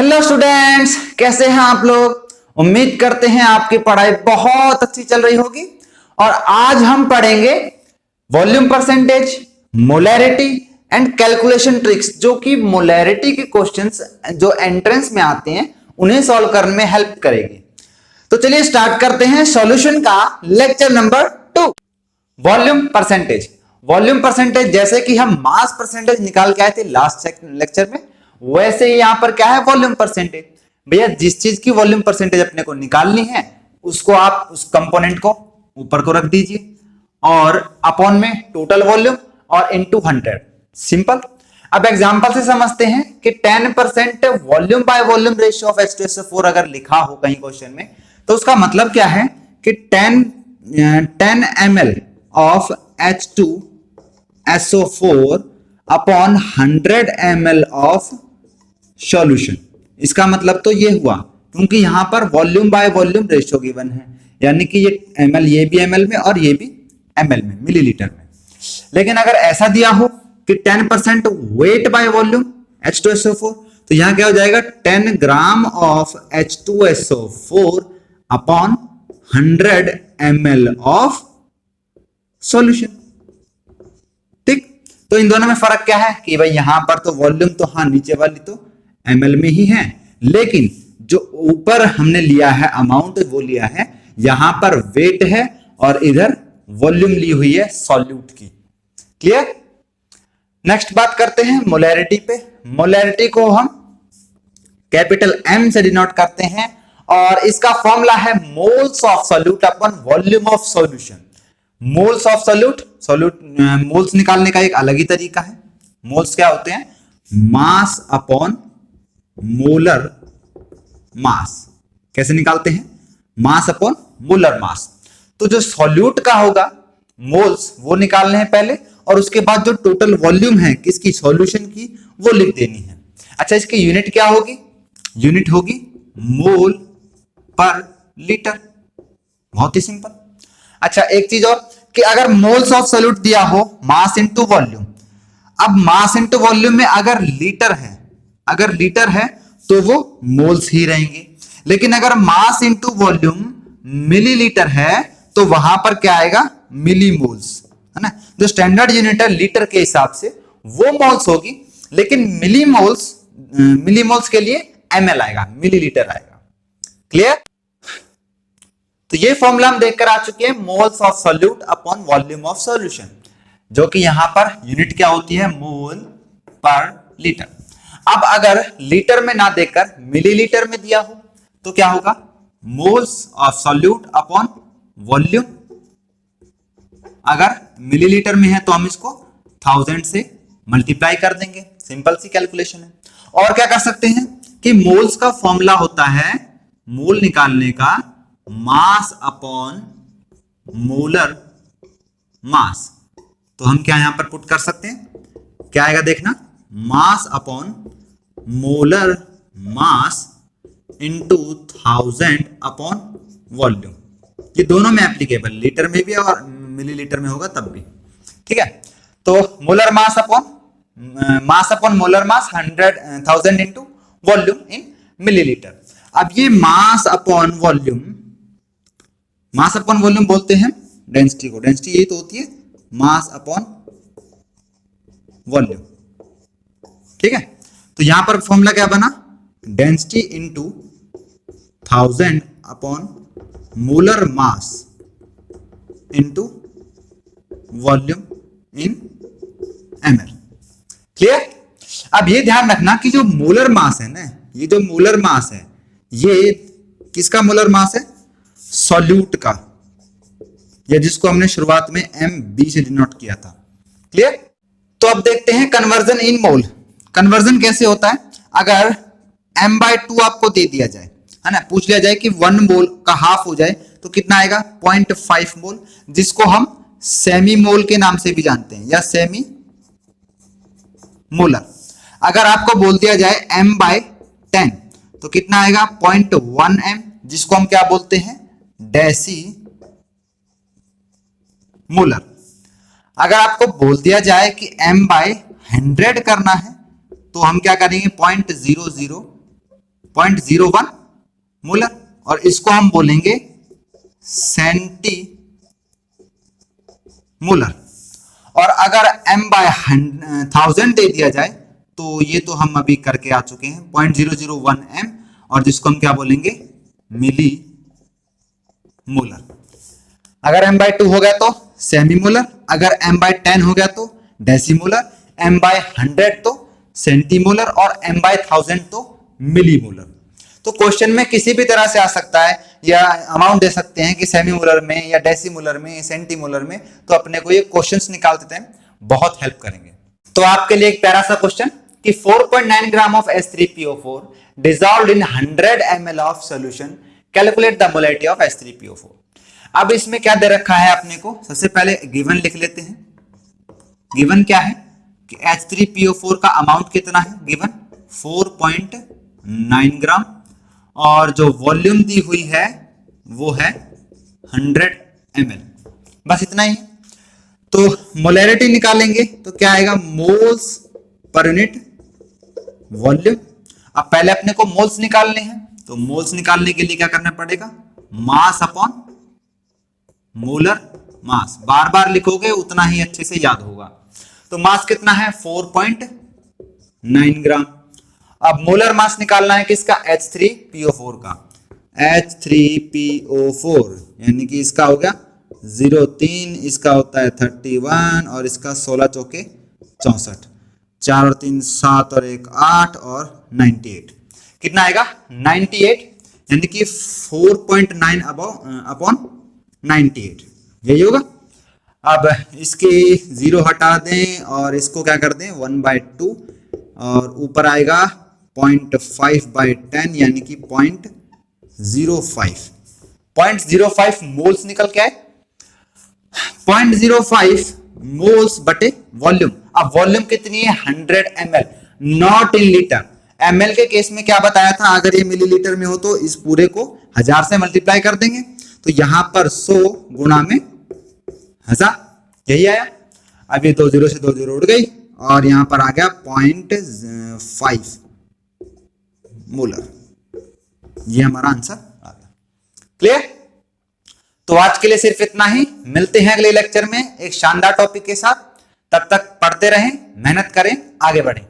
Hello students, कैसे हैं आप लोग। उम्मीद करते हैं आपकी पढ़ाई बहुत अच्छी चल रही होगी। और आज हम पढ़ेंगे volume percentage, molarity and calculation tricks, जो कि मोलैरिटी के क्वेश्चंस जो एंट्रेंस में आते हैं उन्हें सॉल्व करने में हेल्प करेगी। तो चलिए स्टार्ट करते हैं सॉल्यूशन का lecture number 2, volume percentage. Volume percentage जैसे कि हम मास परसेंटेज निकाल के आए थे लास्ट लेक्चर में, वैसे ही यहां पर क्या है वॉल्यूम परसेंटेज। भैया जिस चीज की वॉल्यूम परसेंटेज अपने को निकालनी है उसको आप उस कंपोनेंट को ऊपर को रख दीजिए और अपॉन में टोटल वॉल्यूम और इनटू 100, सिंपल। अब एग्जांपल से समझते हैं कि 10% volume by volume ratio of H2SO4 अगर लिखा हो कहीं क्वेश्चन में, तो उसका मतलब क्या है कि 10 ml of H2SO4 upon 100 ml of solution. इसका मतलब तो ये हुआ, क्योंकि यहां पर volume by volume ratio given है, यानी कि ये ml, ये भी ml में और ये भी ml में, मिलीलीटर में। लेकिन अगर ऐसा दिया हो कि 10% वेट बाय वॉल्यूम H2SO4, तो यहां क्या हो जाएगा 10 gram of H2SO4 upon 100 ml of solution. ठीक, तो इन दोनों में फर्क क्या है कि भाई यहां पर तो वॉल्यूम तो हाँ नीचे वाली तो ml में ही है, लेकिन जो ऊपर हमने लिया है अमाउंट वो लिया है, यहां पर वेट है और इधर वॉल्यूम ली हुई है सॉल्यूट की। क्लियर। नेक्स्ट बात करते हैं मोलैरिटी पे। मोलैरिटी को हम कैपिटल M से डिनोट करते हैं और इसका फॉर्मूला है moles of solute upon volume of solution. Moles of solute, moles निकालने का एक अलग ही तरीका है। मोल्स क्या होते हैं, मास अपॉन मोलर मास। कैसे निकालते हैं, मास अपॉन मोलर मास। तो जो सॉल्यूट का होगा मोल्स वो निकालने हैं पहले, और उसके बाद जो टोटल वॉल्यूम है किसकी, सॉल्यूशन की, वो लिख देनी है। अच्छा, इसकी यूनिट क्या होगी, यूनिट होगी मोल पर लीटर। बहुत ही सिंपल। अच्छा, एक चीज और कि अगर मोल्स ऑफ सॉल्यूट दिया हो मास इनटू वॉल्यूम, अब मास इनटू वॉल्यूम में अगर लीटर है तो वो मोल्स ही रहेंगे, लेकिन अगर मास इनटू वॉल्यूम मिलीलीटर है तो वहां पर क्या आएगा, मिलीमोल्स, है ना। जो स्टैंडर्ड यूनिट है लीटर के हिसाब से वो मोल्स होगी, लेकिन मिलीमोल्स के लिए ml आएगा, मिलीलीटर आएगा। क्लियर। तो ये फॉर्मूला हम देखकर आ चुके हैं, moles of solute upon volume of solution, जो कि यहां पर यूनिट क्या होती है, मोल पर लीटर। अब अगर लीटर में ना देकर मिलीलीटर में दिया हो तो क्या होगा, moles of solute upon volume. अगर मिलीलीटर में है तो हम इसको 1000 से मल्टीप्लाई कर देंगे, सिंपल सी कैलकुलेशन है। और क्या कर सकते हैं कि मोल्स का फॉर्मूला होता है, मोल निकालने का, मास अपॉन मोलर मास। तो हम क्या यहां पर पुट कर सकते हैं, क्या आएगा देखना, mass upon molar mass into 1000 upon volume. ये दोनों में एप्लीकेबल, लीटर में भी और मिलीलीटर में होगा तब भी। ठीक है, तो molar mass upon molar mass 1000 into volume इन मिलीलीटर। अब ये मास अपॉन वॉल्यूम बोलते हैं डेंसिटी को, डेंसिटी यही तो होती है, मास अपॉन वॉल्यूम। ठीक है, तो यहां पर फॉर्मूला क्या बना, density into 1000 upon molar mass into volume इन ml। क्लियर। अब ये ध्यान रखना कि जो मोलर मास है ना, ये जो मोलर मास है ये किसका मोलर मास है, सॉल्यूट का, या जिसको हमने शुरुआत में MB से डिनोट किया था। क्लियर। तो अब देखते हैं कन्वर्जन इन मोल। कन्वर्जन कैसे होता है, अगर m/2 आपको दे दिया जाए, है ना, पूछ लिया जाए कि 1 मोल का हाफ हो जाए तो कितना आएगा, 0.5 मोल, जिसको हम सेमी मोल के नाम से भी जानते हैं, या सेमी मोलर। अगर आपको बोल दिया जाए m/10 तो कितना आएगा, 0.1 m, जिसको हम क्या बोलते हैं, डेसी मोलर। अगर आपको बोल दिया जाए कि m/100 करना है तो हम क्या करेंगे, 0.00 0.01 मोलर, और इसको हम बोलेंगे सेंटी मोलर। और अगर m बाय 1000 दे दिया जाए तो ये तो हम अभी करके आ चुके हैं 0.001 m, और जिसको हम क्या बोलेंगे मिली मोलर। अगर m बाय 2 हो गया तो सेमी मोलर, अगर m बाय 10 हो गया तो डेसीमोलर, m बाय 100 तो सेंटीमोलर, और m बाय 1000 तो मिलीमोलर। तो क्वेश्चन में किसी भी तरह से आ सकता है, या अमाउंट दे सकते हैं कि सेमीमोलर में या डेसीमोलर में या सेंटीमोलर में, तो अपने को ये क्वेश्चंस निकालते हैं, बहुत हेल्प करेंगे। तो आपके लिए एक प्यारा सा क्वेश्चन कि 4.9 gram of H3PO4 dissolved in 100 ml of solution, calculate the molarity of H3PO4। अब इसमें क्या दे रखा है अपने को, सबसे पहले गिवन लिख लेते हैं। गिवन क्या है कि H3PO4 का अमाउंट कितना है, गिवन 4.9 ग्राम, और जो वॉल्यूम दी हुई है वो है 100 ml, बस इतना ही। तो मोलैरिटी निकालेंगे तो क्या आएगा, मोल्स पर यूनिट वॉल्यूम। अब पहले अपने को मोल्स निकालने हैं, तो मोल्स निकालने के लिए क्या करना पड़ेगा, मास अपॉन मोलर मास। बार बार लिखोगे उतना ही अच्छे से याद होगा। तो मास कितना है 4.9 ग्राम। अब मोलर मास निकालना है किसका, H3PO4 का। H3PO4 यानी कि इसका हो गया 0.3, इसका होता है 31, और इसका 16 चौके 64, 4 और 3 7 और 1 8, और 98 कितना आएगा 98, यानी कि 4.9 अपॉन 98, यही होगा। अब इसके 0 हटा दें और इसको क्या कर दें 1/2, और ऊपर आएगा 0.5/10 यानी कि 0.05। 0.05 मोल्स निकल के आए, 0.05 मोल्स बटे वॉल्यूम। अब वॉल्यूम कितनी है 100 ml, not in litre. ml के केस में क्या बताया था, अगर ये मिलीलीटर में हो तो इस पूरे को 1000 से मल्टीप्लाई कर देंगे, तो यहां पर 100 गुणा में 1000, यही आया। अब ये 2 0 से 2 0 उड़ गई, और यहां पर आ गया 0.5 मोलर, ये हमारा आंसर आ गया। क्लियर? तो आज के लिए सिर्फ इतना ही, मिलते हैं अगले लेक्चर में एक शानदार टॉपिक के साथ। तब तक पढ़ते रहें, मेहनत करें, आगे बढ़ें।